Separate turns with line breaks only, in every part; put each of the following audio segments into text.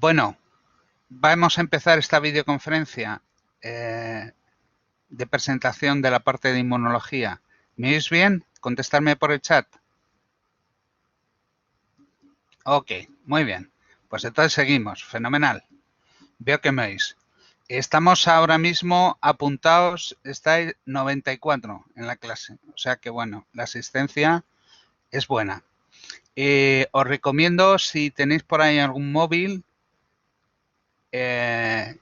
Bueno, vamos a empezar esta videoconferencia de presentación de la parte de inmunología. ¿Me oís bien? Contestarme por el chat. Ok, muy bien. Pues entonces seguimos. Fenomenal. Veo que me oís. Estamos ahora mismo apuntados, estáis 94 en la clase. O sea que, bueno, la asistencia es buena. Os recomiendo, si tenéis por ahí algún móvil, que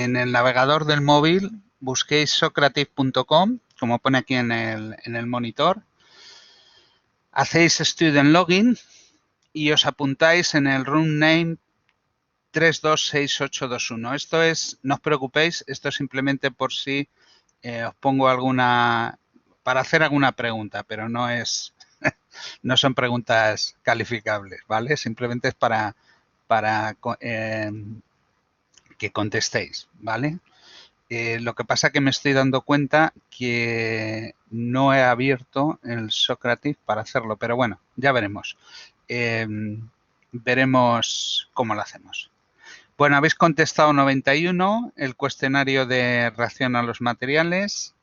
en el navegador del móvil busquéis socrative.com, como pone aquí en el monitor. Hacéis student login y os apuntáis en el room name 326821. Esto es, no os preocupéis, esto es simplemente por si os pongo alguna, para hacer alguna pregunta, pero no es, no son preguntas calificables, ¿vale? Simplemente es para que contestéis, ¿vale? Lo que pasa que me estoy dando cuenta que no he abierto el Socrative para hacerlo, pero bueno, ya veremos. Veremos cómo lo hacemos. Bueno, habéis contestado 91, el cuestionario de reacción a los materiales.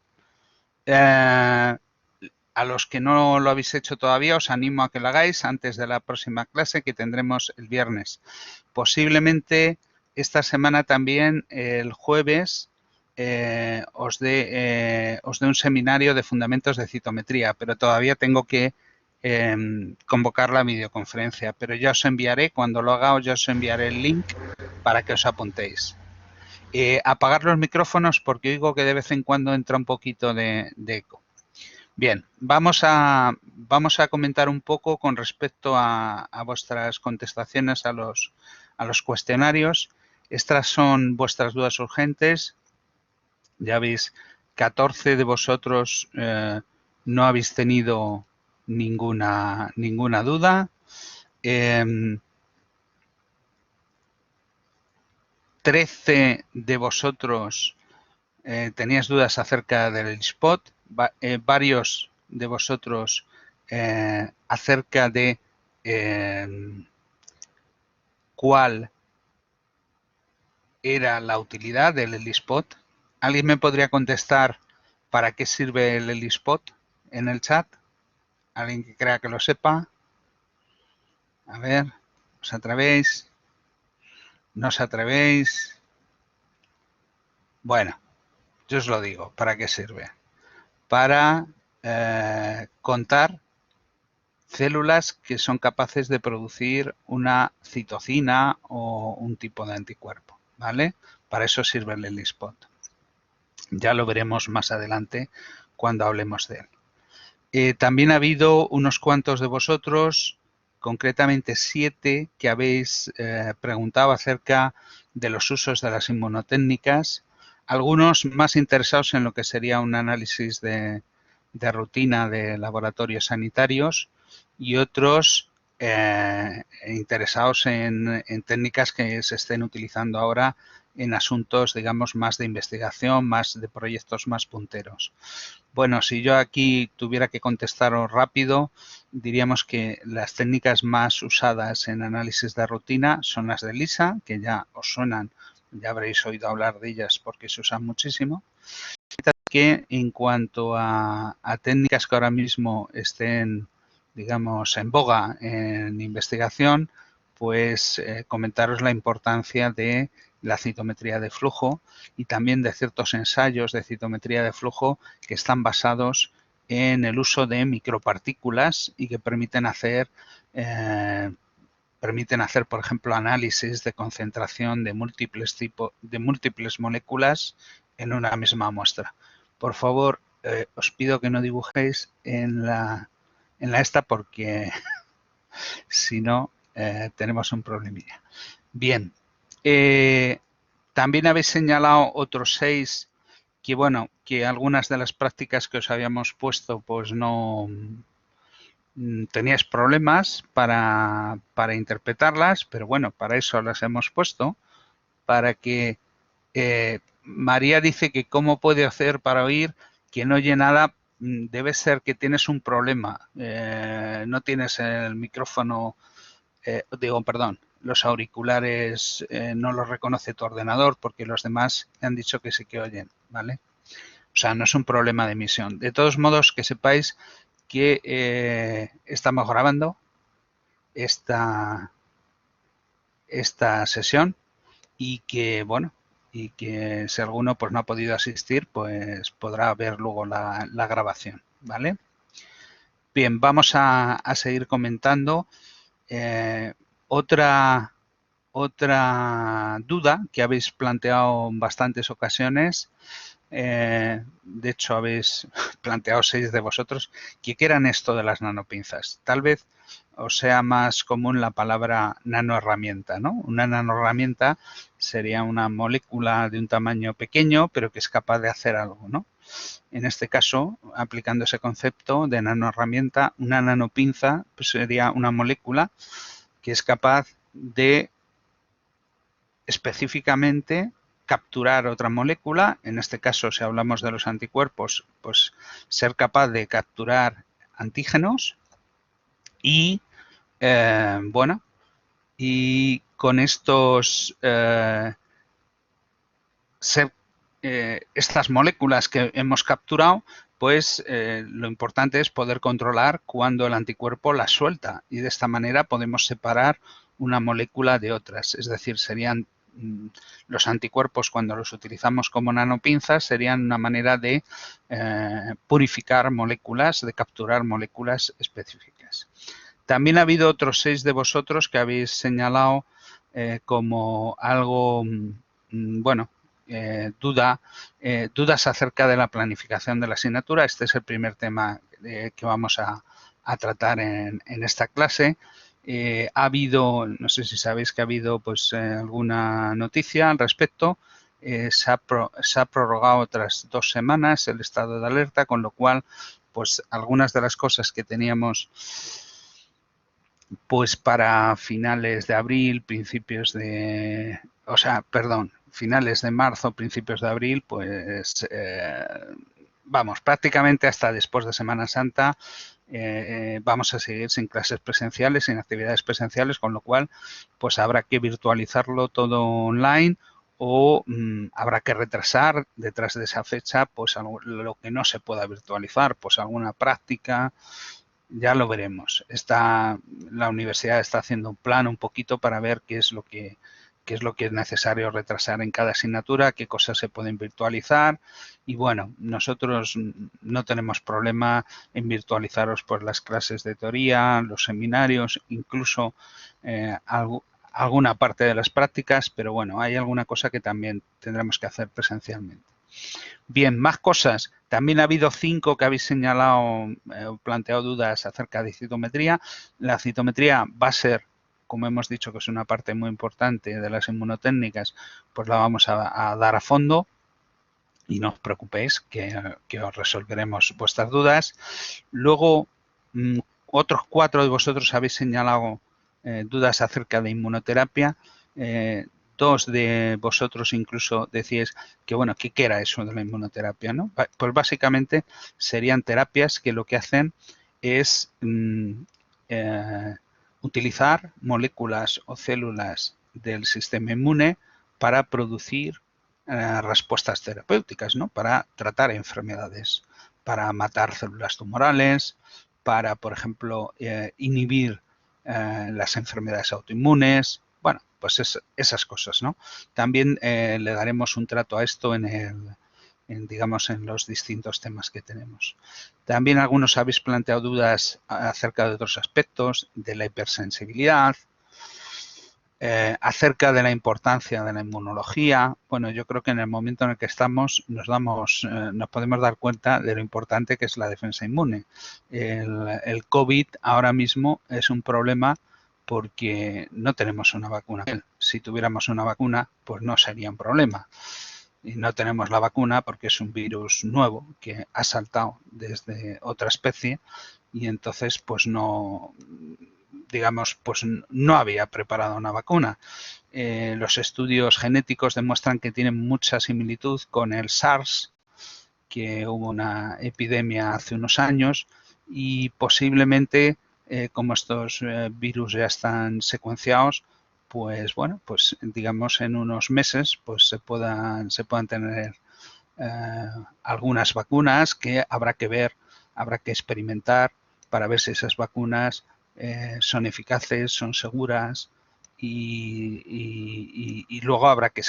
A los que no lo habéis hecho todavía, os animo a que lo hagáis antes de la próxima clase que tendremos el viernes. Posiblemente esta semana también, el jueves, os dé un seminario de fundamentos de citometría, pero todavía tengo que convocar la videoconferencia. Pero ya os enviaré, cuando lo haga, ya os enviaré el link para que os apuntéis. Apagar los micrófonos porque oigo que de vez en cuando entra un poquito de eco. Bien, vamos a comentar un poco con respecto a vuestras contestaciones a los cuestionarios. Estas son vuestras dudas urgentes. Ya veis, 14 de vosotros no habéis tenido ninguna duda. 13 de vosotros teníais dudas acerca del spot. Varios de vosotros acerca de cuál era la utilidad del ELISpot. ¿Alguien me podría contestar para qué sirve el ELISpot en el chat? ¿Alguien que crea que lo sepa? A ver, ¿os atrevéis? ¿No os atrevéis? Bueno, yo os lo digo, ¿para qué sirve? Para contar células que son capaces de producir una citocina o un tipo de anticuerpo, ¿vale? Para eso sirve el ELISpot. Ya lo veremos más adelante cuando hablemos de él. También ha habido unos cuantos de vosotros, concretamente 7, que habéis preguntado acerca de los usos de las inmunotécnicas, algunos más interesados en lo que sería un análisis de rutina de laboratorios sanitarios y otros interesados en técnicas que se estén utilizando ahora en asuntos, digamos, más de investigación, más de proyectos más punteros. Bueno, si yo aquí tuviera que contestaros rápido, diríamos que las técnicas más usadas en análisis de rutina son las de ELISA, que ya os suenan, ya habréis oído hablar de ellas porque se usan muchísimo. Que en cuanto a técnicas que ahora mismo estén, digamos, en boga en investigación, pues comentaros la importancia de la citometría de flujo y también de ciertos ensayos de citometría de flujo que están basados en el uso de micropartículas y que permiten hacer, por ejemplo, análisis de concentración de múltiples moléculas en una misma muestra. Por favor, os pido que no dibujéis en la esta porque si no tenemos un problemilla. Bien, también habéis señalado otros 6 que, bueno, que algunas de las prácticas que os habíamos puesto pues no teníais problemas para interpretarlas, pero bueno, para eso las hemos puesto, para que María dice que cómo puede hacer para oír que no oye nada. Debe ser que tienes un problema, no tienes el micrófono, los auriculares no los reconoce tu ordenador porque los demás han dicho que sí que oyen, ¿vale? O sea, no es un problema de emisión. De todos modos, que sepáis que estamos grabando esta sesión y que, bueno, y que si alguno pues no ha podido asistir, pues podrá ver luego la grabación, ¿vale? Bien, vamos a seguir comentando. Otra duda que habéis planteado en bastantes ocasiones, de hecho habéis planteado 6 de vosotros, ¿qué eran esto de las nanopinzas? Tal vez os sea más común la palabra nanoherramienta, ¿no? Una nanoherramienta sería una molécula de un tamaño pequeño, pero que es capaz de hacer algo, ¿no? En este caso, aplicando ese concepto de nanoherramienta, una nanopinza pues sería una molécula que es capaz de específicamente capturar otra molécula, en este caso si hablamos de los anticuerpos, pues ser capaz de capturar antígenos y, bueno, y con estos, estas moléculas que hemos capturado, pues lo importante es poder controlar cuando el anticuerpo las suelta y de esta manera podemos separar una molécula de otras, es decir, serían los anticuerpos cuando los utilizamos como nanopinzas serían una manera de purificar moléculas, de capturar moléculas específicas. También ha habido otros 6 de vosotros que habéis señalado como algo, bueno, dudas acerca de la planificación de la asignatura. Este es el primer tema que vamos a tratar en esta clase. Ha habido, no sé si sabéis que ha habido pues alguna noticia al respecto. Se ha prorrogado otras 2 semanas el estado de alerta, con lo cual pues algunas de las cosas que teníamos pues para finales de abril, principios de, o sea, perdón, finales de marzo, principios de abril, pues vamos, prácticamente hasta después de Semana Santa vamos a seguir sin clases presenciales, sin actividades presenciales, con lo cual pues habrá que virtualizarlo todo online o habrá que retrasar detrás de esa fecha pues lo que no se pueda virtualizar, pues alguna práctica, ya lo veremos. La universidad está haciendo un plan un poquito para ver qué es lo que es necesario retrasar en cada asignatura, qué cosas se pueden virtualizar y bueno, nosotros no tenemos problema en virtualizaros por las clases de teoría, los seminarios, incluso alguna parte de las prácticas, pero bueno, hay alguna cosa que también tendremos que hacer presencialmente. Bien, más cosas. También ha habido 5 que habéis señalado o planteado dudas acerca de citometría. La citometría va a ser, como hemos dicho, que es una parte muy importante de las inmunotécnicas, pues la vamos a dar a fondo y no os preocupéis que os resolveremos vuestras dudas. Luego, otros 4 de vosotros habéis señalado dudas acerca de inmunoterapia. 2 de vosotros incluso decíais que, bueno, ¿qué era eso de la inmunoterapia? ¿No? Pues básicamente serían terapias que lo que hacen es utilizar moléculas o células del sistema inmune para producir respuestas terapéuticas, ¿no? Para tratar enfermedades, para matar células tumorales, para, por ejemplo, inhibir las enfermedades autoinmunes, bueno, pues esas cosas, ¿no? También le daremos un trato a esto digamos, en los distintos temas que tenemos. También algunos habéis planteado dudas acerca de otros aspectos, de la hipersensibilidad, acerca de la importancia de la inmunología. Bueno, yo creo que en el momento en el que estamos nos podemos dar cuenta de lo importante que es la defensa inmune. El COVID ahora mismo es un problema porque no tenemos una vacuna. Si tuviéramos una vacuna, pues no sería un problema. Y no tenemos la vacuna porque es un virus nuevo que ha saltado desde otra especie y entonces pues no, digamos, pues no había preparado una vacuna. Los estudios genéticos demuestran que tienen mucha similitud con el SARS, que hubo una epidemia hace unos años y posiblemente, como estos virus ya están secuenciados, pues bueno, pues digamos en unos meses pues se puedan tener algunas vacunas que habrá que ver, habrá que experimentar para ver si esas vacunas son eficaces, son seguras y luego habrá que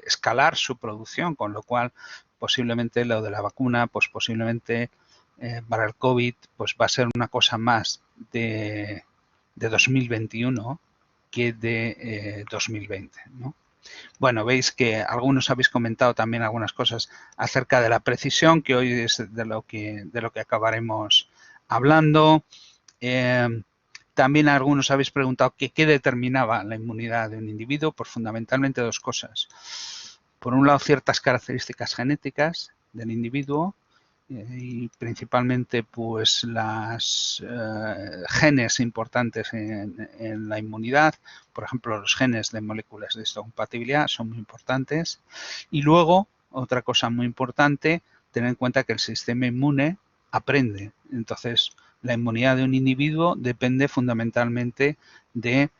escalar su producción, con lo cual posiblemente lo de la vacuna, pues posiblemente para el COVID pues va a ser una cosa más de 2021 que de 2020, ¿no? Bueno, veis que algunos habéis comentado también algunas cosas acerca de la precisión, que hoy es de lo que acabaremos hablando. También algunos habéis preguntado qué determinaba la inmunidad de un individuo. Pues fundamentalmente dos cosas. Por un lado, ciertas características genéticas del individuo y principalmente pues las genes importantes en la inmunidad, por ejemplo los genes de moléculas de histocompatibilidad son muy importantes. Y luego, otra cosa muy importante, tener en cuenta que el sistema inmune aprende. Entonces, la inmunidad de un individuo depende fundamentalmente de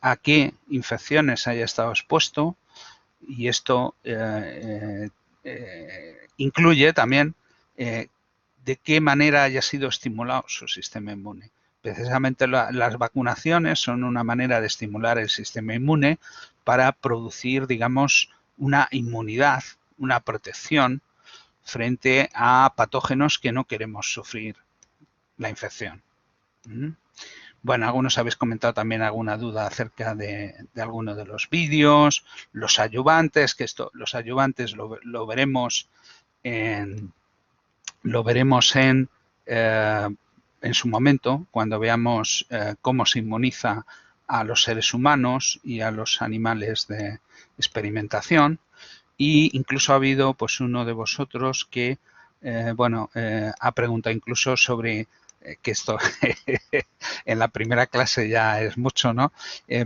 a qué infecciones haya estado expuesto, y esto incluye también de qué manera haya sido estimulado su sistema inmune. Precisamente las vacunaciones son una manera de estimular el sistema inmune para producir, digamos, una inmunidad, una protección frente a patógenos que no queremos sufrir la infección. Bueno, algunos habéis comentado también alguna duda acerca de alguno de los vídeos, los ayudantes, que los ayudantes lo veremos en su momento, cuando veamos cómo se inmuniza a los seres humanos y a los animales de experimentación. Y incluso ha habido pues uno de vosotros que ha preguntado incluso sobre que esto en la primera clase ya es mucho, ¿no?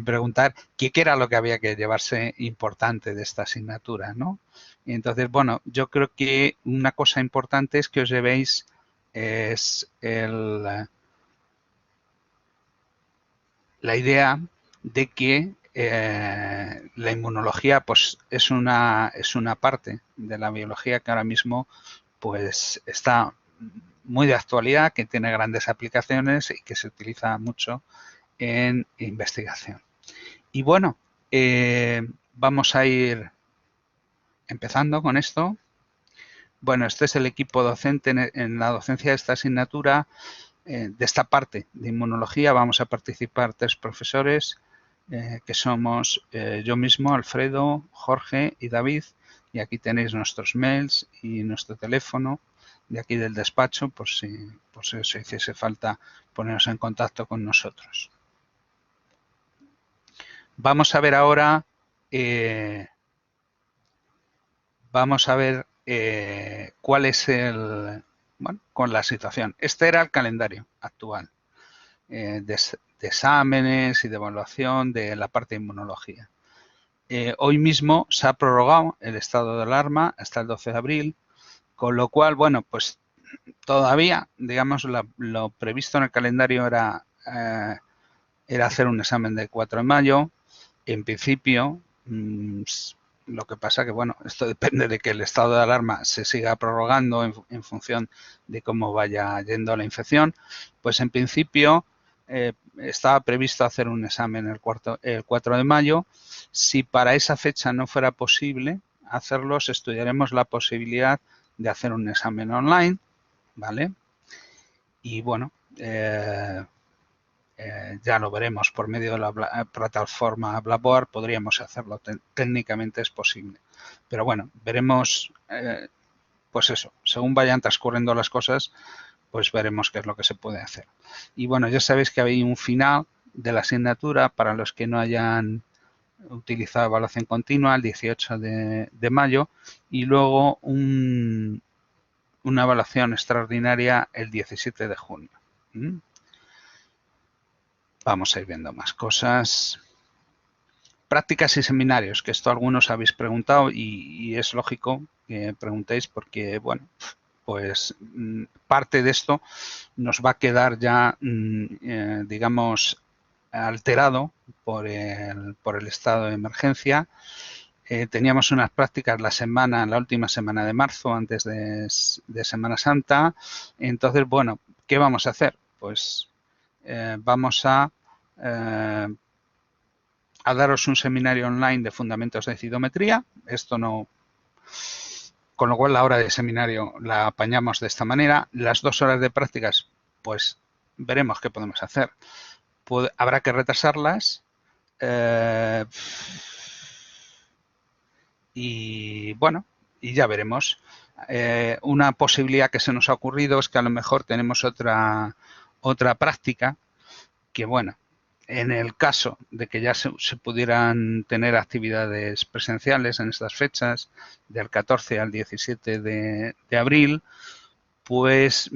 Preguntar qué era lo que había que llevarse importante de esta asignatura, ¿no? Y entonces, bueno, yo creo que una cosa importante es que os llevéis la idea de que la inmunología pues es una parte de la biología que ahora mismo pues está muy de actualidad, que tiene grandes aplicaciones y que se utiliza mucho en investigación. Y bueno, vamos a ir empezando con esto. Bueno, este es el equipo docente en la docencia de esta asignatura. De esta parte de inmunología vamos a participar 3 profesores, que somos yo mismo, Alfredo, Jorge y David. Y aquí tenéis nuestros mails y nuestro teléfono de aquí del despacho, por si os hiciese falta poneros en contacto con nosotros. Vamos a ver ahora, cuál es con la situación. Este era el calendario actual de exámenes y de evaluación de la parte de inmunología. Hoy mismo se ha prorrogado el estado de alarma hasta el 12 de abril, con lo cual, bueno, pues todavía, digamos, lo previsto en el calendario era hacer un examen del 4 de mayo. En principio, lo que pasa que, bueno, esto depende de que el estado de alarma se siga prorrogando en función de cómo vaya yendo la infección. Pues en principio estaba previsto hacer un examen el 4 de mayo. Si para esa fecha no fuera posible hacerlos, estudiaremos la posibilidad de hacer un examen online, ¿vale? Y bueno, ya lo veremos por medio de la plataforma Blackboard, podríamos hacerlo, técnicamente es posible. Pero bueno, veremos, pues eso, según vayan transcurriendo las cosas, pues veremos qué es lo que se puede hacer. Y bueno, ya sabéis que hay un final de la asignatura para los que no hayan utilizado evaluación continua el 18 de mayo y luego una evaluación extraordinaria el 17 de junio. Vamos a ir viendo más cosas. Prácticas y seminarios, que esto algunos habéis preguntado y es lógico que preguntéis porque, bueno, pues parte de esto nos va a quedar ya, digamos, alterado por el estado de emergencia. Teníamos unas prácticas la última semana de marzo, antes de Semana Santa. Entonces, bueno, ¿qué vamos a hacer? Pues vamos a daros un seminario online de fundamentos de citometría. Esto no... Con lo cual, la hora de seminario la apañamos de esta manera. Las 2 horas de prácticas, pues veremos qué podemos hacer. Habrá que retrasarlas. Y bueno, y ya veremos. Una posibilidad que se nos ha ocurrido es que a lo mejor tenemos otra práctica que, bueno, en el caso de que ya se pudieran tener actividades presenciales en estas fechas, del 14 al 17 de abril, pues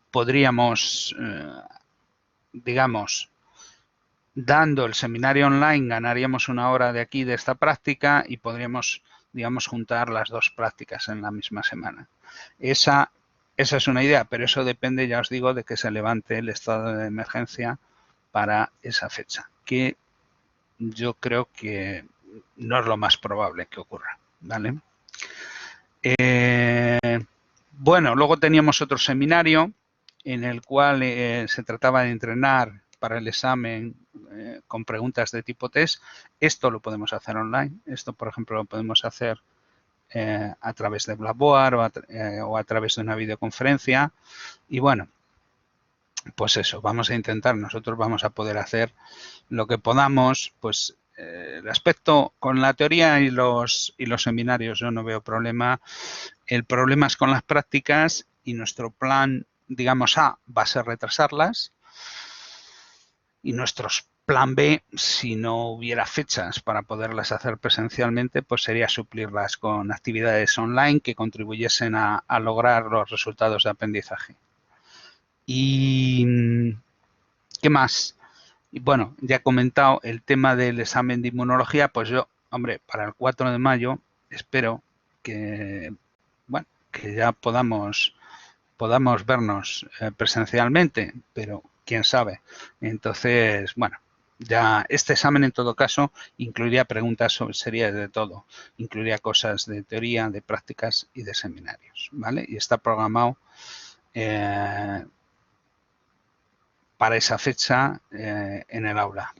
podríamos, digamos, dando el seminario online, ganaríamos 1 hora de aquí de esta práctica y podríamos, digamos, juntar las 2 prácticas en la misma semana. Esa es una idea, pero eso depende, ya os digo, de que se levante el estado de emergencia para esa fecha, que yo creo que no es lo más probable que ocurra, ¿vale? Bueno, luego teníamos otro seminario en el cual se trataba de entrenar para el examen con preguntas de tipo test. Esto lo podemos hacer online. Esto, por ejemplo, lo podemos hacer a través de Blackboard o a través de una videoconferencia. Y bueno, pues eso, vamos a intentar, nosotros vamos a poder hacer lo que podamos. Pues el aspecto con la teoría y los seminarios yo no veo problema. El problema es con las prácticas y nuestro plan, digamos, A va a ser retrasarlas. Y nuestro plan B, si no hubiera fechas para poderlas hacer presencialmente, pues sería suplirlas con actividades online que contribuyesen a lograr los resultados de aprendizaje. ¿Y qué más? Y bueno, ya he comentado el tema del examen de inmunología. Pues yo, hombre, para el 4 de mayo espero que, bueno, que ya podamos vernos presencialmente, pero quién sabe. Entonces, bueno, ya este examen en todo caso incluiría preguntas sobre series de todo, incluiría cosas de teoría, de prácticas y de seminarios, ¿vale? Y está programado para esa fecha en el aula.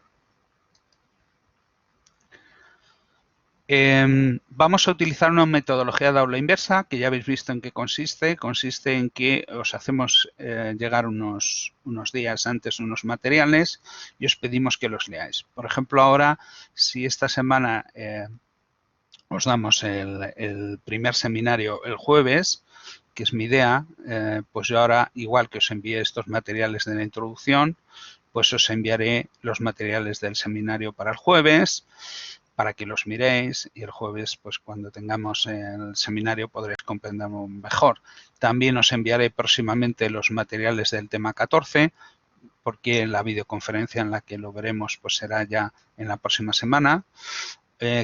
Vamos a utilizar una metodología de aula inversa, que ya habéis visto en qué consiste. Consiste en que os hacemos llegar unos días antes unos materiales y os pedimos que los leáis. Por ejemplo, ahora, si esta semana os damos el primer seminario el jueves, que es mi idea, pues yo ahora, igual que os envié estos materiales de la introducción, pues os enviaré los materiales del seminario para el jueves, para que los miréis, y el jueves, pues cuando tengamos el seminario podréis comprenderlo mejor. También os enviaré próximamente los materiales del tema 14, porque la videoconferencia en la que lo veremos pues será ya en la próxima semana.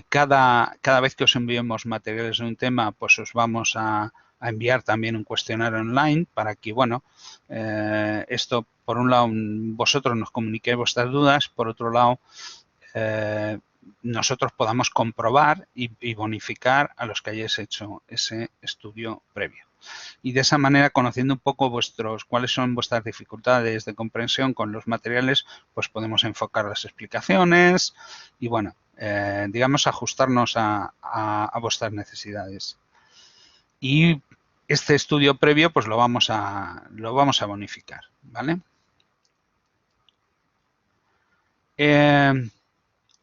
Cada vez que os enviemos materiales de un tema, pues os vamos a enviar también un cuestionario online para que, bueno, esto, por un lado, vosotros nos comuniquéis vuestras dudas, por otro lado, nosotros podamos comprobar y bonificar a los que hayáis hecho ese estudio previo. Y de esa manera, conociendo un poco cuáles son vuestras dificultades de comprensión con los materiales, pues podemos enfocar las explicaciones y, bueno, digamos, ajustarnos a vuestras necesidades. Y este estudio previo, pues lo vamos a bonificar, ¿vale?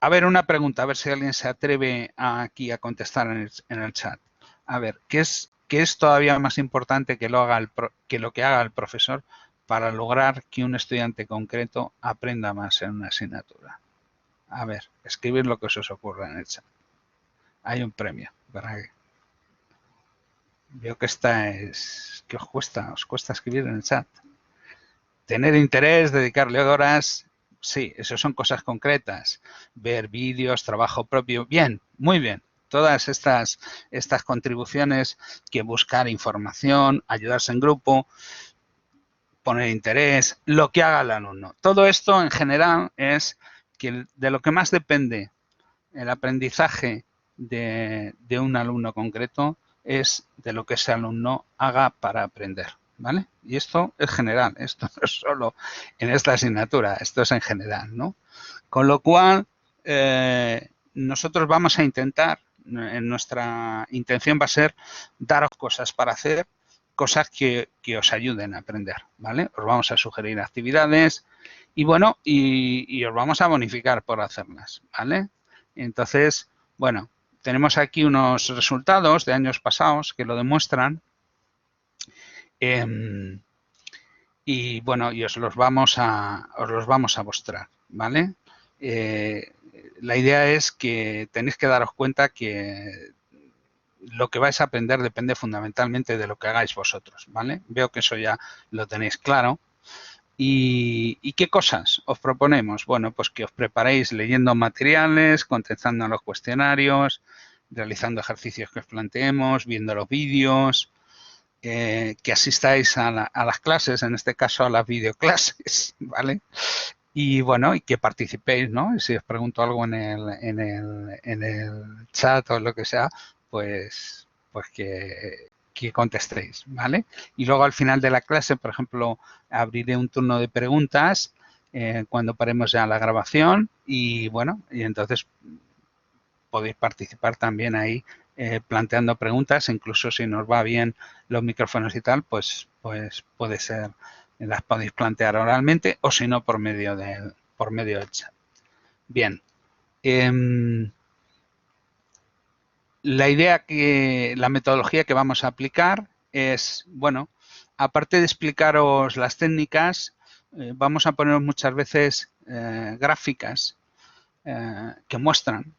A ver, una pregunta, a ver si alguien se atreve aquí a contestar en el chat. A ver, ¿qué es todavía más importante que lo que haga el profesor para lograr que un estudiante concreto aprenda más en una asignatura? A ver, escribid lo que se os ocurra en el chat. Hay un premio para que... Veo que que os cuesta escribir en el chat. Tener interés, dedicarle horas... Sí, eso son cosas concretas. Ver vídeos, trabajo propio. Bien, muy bien. Todas estas contribuciones, que buscar información, ayudarse en grupo. poner interés, lo que haga el alumno. Todo esto en general es que de lo que más depende el aprendizaje de un alumno concreto es de lo que ese alumno haga para aprender, ¿vale? Y esto es general, esto no es solo en esta asignatura, esto es en general, ¿no? Con lo cual, nosotros vamos a intentar, nuestra intención va a ser daros cosas para hacer, cosas que os ayuden a aprender, ¿vale? Os vamos a sugerir actividades y bueno, y os vamos a bonificar por hacerlas, ¿vale? Entonces, bueno, tenemos aquí unos resultados de años pasados que lo demuestran. Y bueno, y os los vamos a mostrar, ¿vale? La idea es que tenéis que daros cuenta que lo que vais a aprender depende fundamentalmente de lo que hagáis vosotros, ¿vale? Veo que eso ya lo tenéis claro. ¿Y qué cosas os proponemos? Bueno, pues que os preparéis leyendo materiales, contestando a los cuestionarios, realizando ejercicios que os planteemos, viendo los vídeos, que asistáis a las clases, en este caso a las videoclases, ¿vale? Y bueno, y que participéis, ¿no? Y si os pregunto algo en el chat o lo que sea, pues que contestéis, ¿vale? Y luego al final de la clase, por ejemplo, abriré un turno de preguntas cuando paremos ya la grabación y bueno, y entonces podéis participar también ahí planteando preguntas, incluso si nos va bien los micrófonos y tal, pues puede ser, las podéis plantear oralmente o si no por medio del chat. Bien. La metodología que vamos a aplicar es, bueno, aparte de explicaros las técnicas, vamos a poner muchas veces gráficas que muestran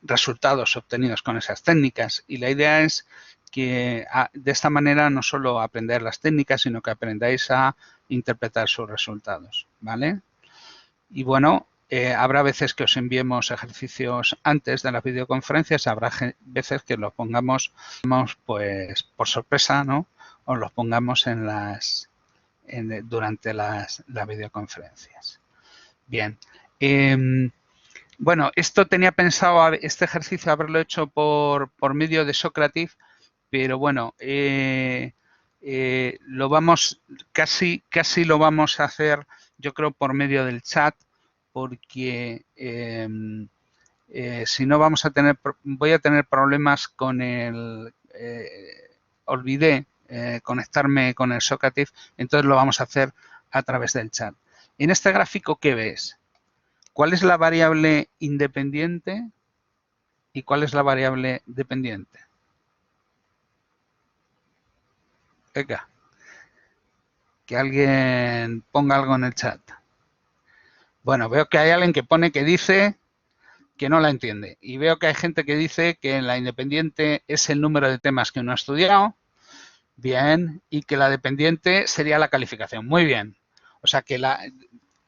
resultados obtenidos con esas técnicas y la idea es que de esta manera no solo aprender las técnicas, sino que aprendáis a interpretar sus resultados, ¿vale? Y bueno, habrá veces que os enviemos ejercicios antes de las videoconferencias, habrá veces que los pongamos pues por sorpresa, ¿no? O los pongamos durante las videoconferencias. Bien. Bueno, esto tenía pensado, este ejercicio haberlo hecho por medio de Socrative, pero bueno, lo vamos, casi lo vamos a hacer, yo creo, por medio del chat, porque si no voy a tener problemas con olvidé conectarme con el Socrative, entonces lo vamos a hacer a través del chat. En este gráfico, ¿qué ves? ¿Cuál es la variable independiente y cuál es la variable dependiente? Venga, que alguien ponga algo en el chat. Bueno, veo que hay alguien que pone que dice que no la entiende. Y veo que hay gente que dice que la independiente es el número de temas que uno ha estudiado. Bien. Y que la dependiente sería la calificación. Muy bien. O sea que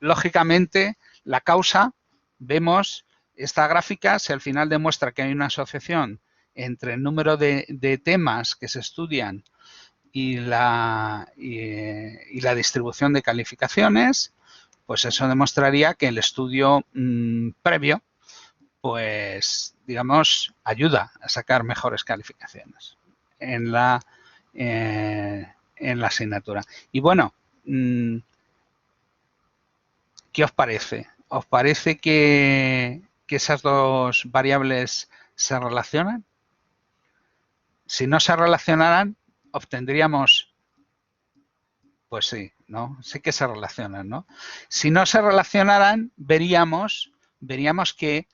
lógicamente la causa, vemos esta gráfica, si al final demuestra que hay una asociación entre el número de temas que se estudian y la distribución de calificaciones, pues eso demostraría que el estudio previo, pues, digamos, ayuda a sacar mejores calificaciones en la asignatura. Y bueno, ¿qué os parece? ¿Os parece que esas dos variables se relacionan? Si no se relacionaran, obtendríamos, pues sí, ¿no? Sí que se relacionan, ¿no? Si no se relacionaran, veríamos que,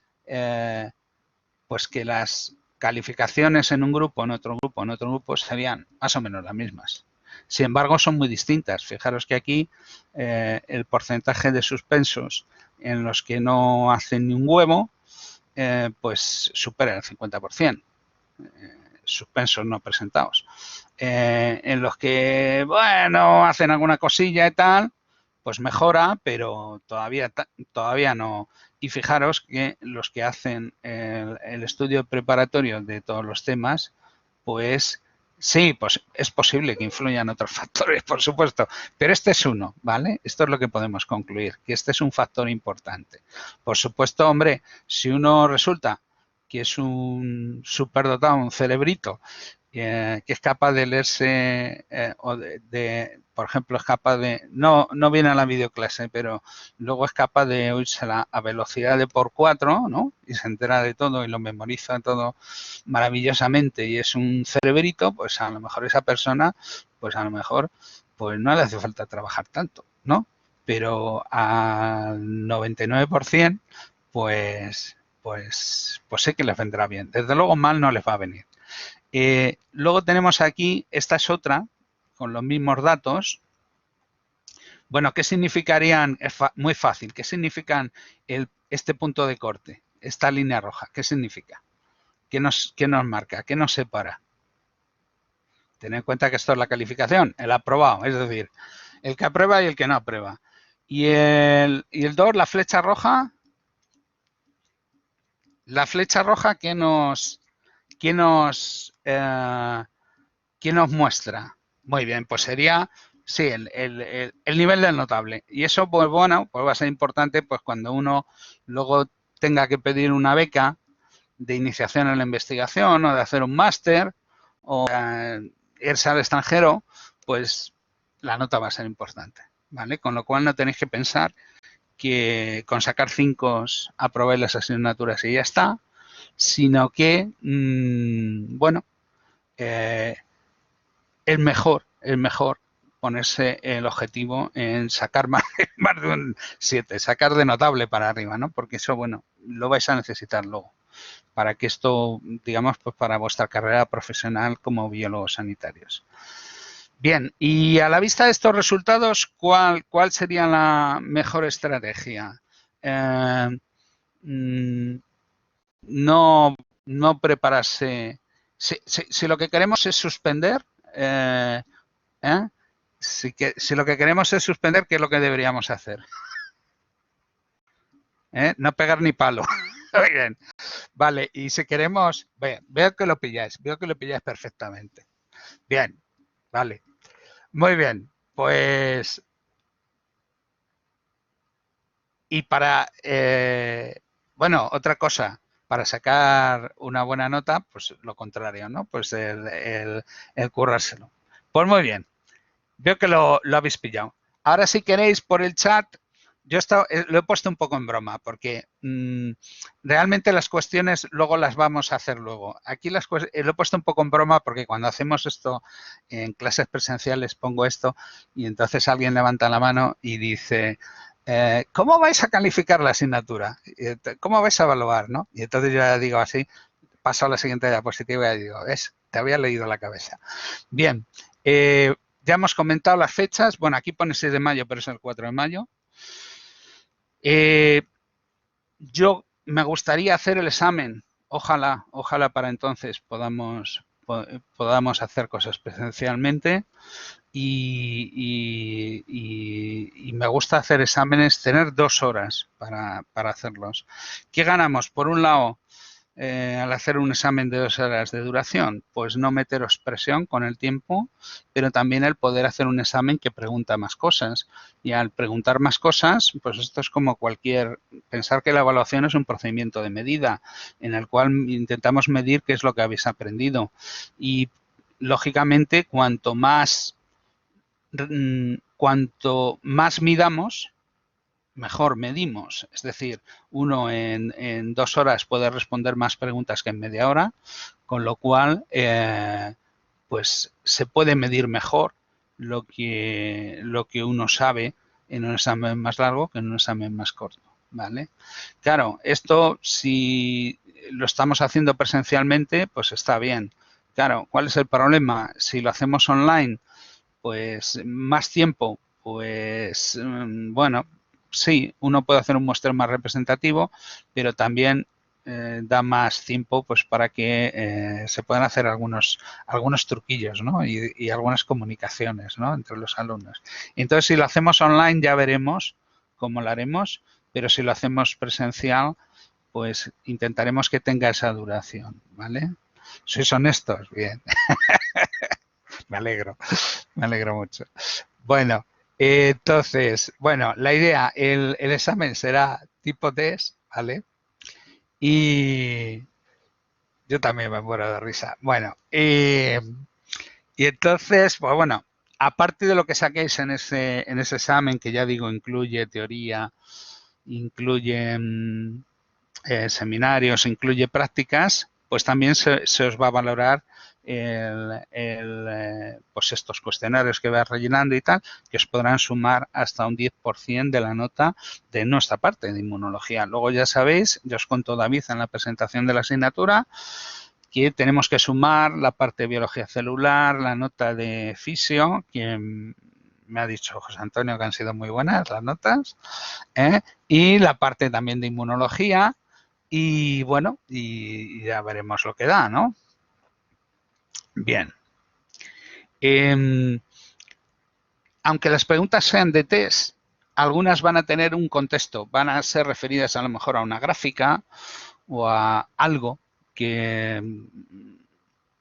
pues que las calificaciones en un grupo, en otro grupo, serían más o menos las mismas. Sin embargo, son muy distintas. Fijaros que aquí el porcentaje de suspensos en los que no hacen ni un huevo, pues supera el 50%. Suspensos no presentados. En los que, bueno, hacen alguna cosilla y tal, pues mejora, pero todavía no. Y fijaros que los que hacen el estudio preparatorio de todos los temas, pues Sí, pues es posible que influyan otros factores, por supuesto, pero este es uno, ¿vale? Esto es lo que podemos concluir, que este es un factor importante. Por supuesto, hombre, si uno resulta que es un superdotado, un cerebrito, que es capaz de leerse o por ejemplo, es capaz de, no viene a la videoclase, pero luego es capaz de oírsela a velocidad de por 4, ¿no? Y se entera de todo y lo memoriza todo maravillosamente y es un cerebrito, pues a lo mejor esa persona, pues a lo mejor, pues no le hace falta trabajar tanto, ¿no? Pero al 99%, pues sé que les vendrá bien. Desde luego mal no les va a venir. Luego tenemos aquí, esta es otra, con los mismos datos. Bueno, ¿qué significarían? Es muy fácil. ¿Qué significan este punto de corte? Esta línea roja, ¿qué significa? ¿Qué nos marca? ¿Qué nos separa? Tened en cuenta que esto es la calificación, el aprobado, es decir, el que aprueba y el que no aprueba. Y el 2, la flecha roja ¿qué nos muestra? Muy bien, pues sería, sí, el nivel del notable. Y eso, pues bueno, pues va a ser importante pues cuando uno luego tenga que pedir una beca de iniciación en la investigación o de hacer un máster o irse al extranjero, pues la nota va a ser importante, ¿vale? Con lo cual no tenéis que pensar que con sacar 5 aprobáis las asignaturas y ya está, sino que, bueno, eh, es mejor ponerse el objetivo en sacar más de un 7, sacar de notable para arriba, ¿no? Porque eso, bueno, lo vais a necesitar luego para que esto, digamos, pues para vuestra carrera profesional como biólogos sanitarios. Bien, y a la vista de estos resultados, ¿cuál sería la mejor estrategia? Mm, no, no prepararse. Si lo que queremos es suspender, eh, ¿eh? Si lo que queremos es suspender, ¿qué es lo que deberíamos hacer? No pegar ni palo. Muy bien. Vale, y si queremos, veo que lo pilláis perfectamente. Bien, vale. Muy bien, pues, y bueno, otra cosa, para sacar una buena nota, pues lo contrario, ¿no? Pues el currárselo. Pues muy bien, veo que lo habéis pillado. Ahora si queréis por el chat, lo he puesto un poco en broma, porque realmente las cuestiones luego las vamos a hacer luego. Aquí lo he puesto un poco en broma porque cuando hacemos esto en clases presenciales pongo esto y entonces alguien levanta la mano y dice, ¿cómo vais a calificar la asignatura? ¿Cómo vais a evaluar? ¿No? Y entonces yo ya digo así, paso a la siguiente diapositiva y digo, te había leído la cabeza. Bien, ya hemos comentado las fechas. Bueno, aquí pone 6 de mayo, pero es el 4 de mayo. Yo me gustaría hacer el examen. Ojalá para entonces podamos hacer cosas presencialmente y me gusta hacer exámenes, tener 2 horas para hacerlos. ¿Qué ganamos? Por un lado, al hacer un examen de 2 horas de duración, pues no meteros presión con el tiempo, pero también el poder hacer un examen que pregunta más cosas. Y al preguntar más cosas, pues esto es como pensar que la evaluación es un procedimiento de medida en el cual intentamos medir qué es lo que habéis aprendido. Y lógicamente, cuanto más midamos, mejor medimos. Es decir, uno en 2 horas puede responder más preguntas que en media hora, con lo cual, pues se puede medir mejor lo que uno sabe en un examen más largo que en un examen más corto. ¿Vale? Claro, esto si lo estamos haciendo presencialmente, pues está bien. Claro, ¿cuál es el problema? Si lo hacemos online, pues más tiempo, pues bueno, sí, uno puede hacer un muestreo más representativo, pero también da más tiempo pues para que se puedan hacer algunos truquillos, ¿no? Y algunas comunicaciones, ¿no? Entre los alumnos. Entonces, si lo hacemos online ya veremos cómo lo haremos, pero si lo hacemos presencial, pues intentaremos que tenga esa duración, ¿vale? ¿Sois honestos? Bien. me alegro mucho. Bueno, entonces, bueno, la idea, el examen será tipo test, ¿vale? Y yo también me muero de risa. Bueno, y entonces, pues bueno, aparte de lo que saquéis en ese examen, que ya digo, incluye teoría, incluye seminarios, incluye prácticas, pues también se os va a valorar pues estos cuestionarios que vas rellenando y tal, que os podrán sumar hasta un 10% de la nota de nuestra parte de inmunología. Luego ya sabéis, yo os contó David en la presentación de la asignatura, que tenemos que sumar la parte de biología celular, la nota de fisio, que me ha dicho José Antonio que han sido muy buenas las notas, y la parte también de inmunología, y bueno, y ya veremos lo que da, ¿no? Bien. Aunque las preguntas sean de test, algunas van a tener un contexto, van a ser referidas a lo mejor a una gráfica o a algo que...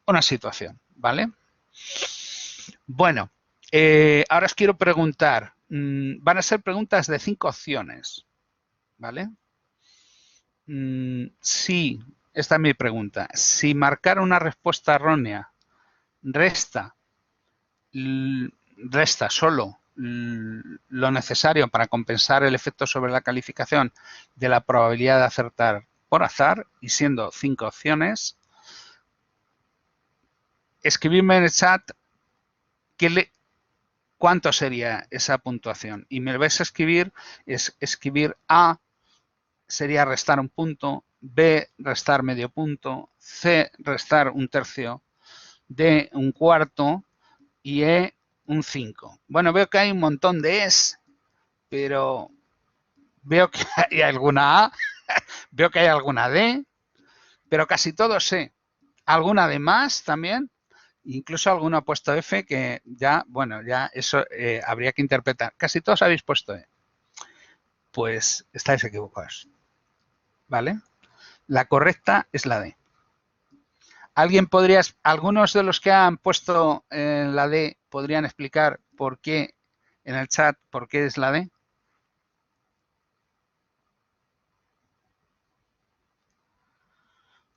una situación, ¿vale? Bueno, ahora os quiero preguntar, van a ser preguntas de 5 opciones, ¿vale? Sí, esta es mi pregunta. Si marcar una respuesta errónea resta solo lo necesario para compensar el efecto sobre la calificación de la probabilidad de acertar por azar, y siendo 5 opciones, escribidme en el chat cuánto sería esa puntuación. Y me lo vais a escribir, es escribir A sería restar un punto, B restar medio punto, C restar un tercio, D un cuarto y E un 5. Bueno, veo que hay un montón de E's, pero veo que hay alguna A, veo que hay alguna D, pero casi todo sé. Alguna de más también, incluso alguno ha puesto F, que ya, bueno, ya eso habría que interpretar. Casi todos habéis puesto E. Pues estáis equivocados, ¿vale? La correcta es la D. Algunos de los que han puesto la D, podrían explicar por qué en el chat, por qué es la D?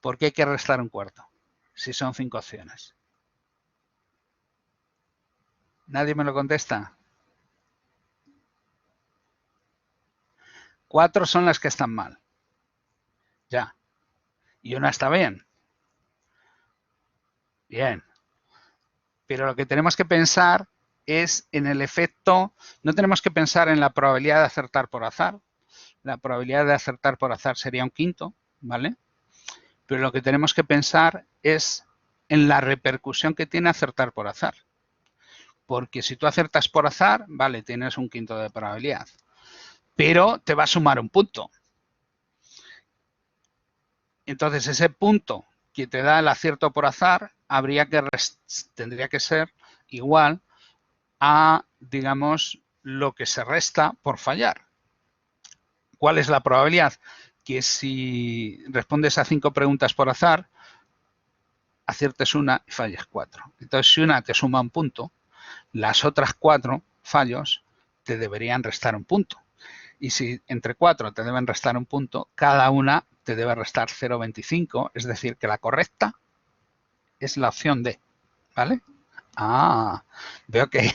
¿Por qué hay que restar un cuarto? Si son 5 opciones. ¿Nadie me lo contesta? 4 son las que están mal. Ya. Y una está bien. Bien. Pero lo que tenemos que pensar es en el efecto, no tenemos que pensar en la probabilidad de acertar por azar. La probabilidad de acertar por azar sería un quinto, ¿vale? Pero lo que tenemos que pensar es en la repercusión que tiene acertar por azar. Porque si tú acertas por azar, vale, tienes un quinto de probabilidad, pero te va a sumar un punto. Entonces, ese punto que te da el acierto por azar tendría que ser igual a, digamos, lo que se resta por fallar. ¿Cuál es la probabilidad? Que si respondes a 5 preguntas por azar, aciertes una y falles 4. Entonces, si una te suma un punto, las otras 4 fallos te deberían restar un punto. Y si entre 4 te deben restar un punto, cada una te debe restar 0,25, es decir, que la correcta es la opción D, ¿vale? Ah, veo que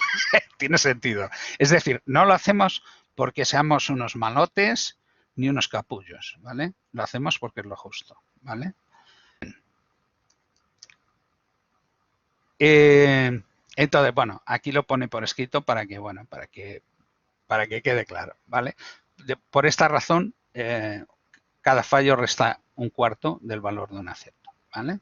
tiene sentido. Es decir, no lo hacemos porque seamos unos malotes ni unos capullos, ¿vale? Lo hacemos porque es lo justo, ¿vale? Entonces, bueno, aquí lo pone por escrito para que, bueno, para que quede claro, ¿vale? Por esta razón, cada fallo resta un cuarto del valor de un acierto, ¿vale?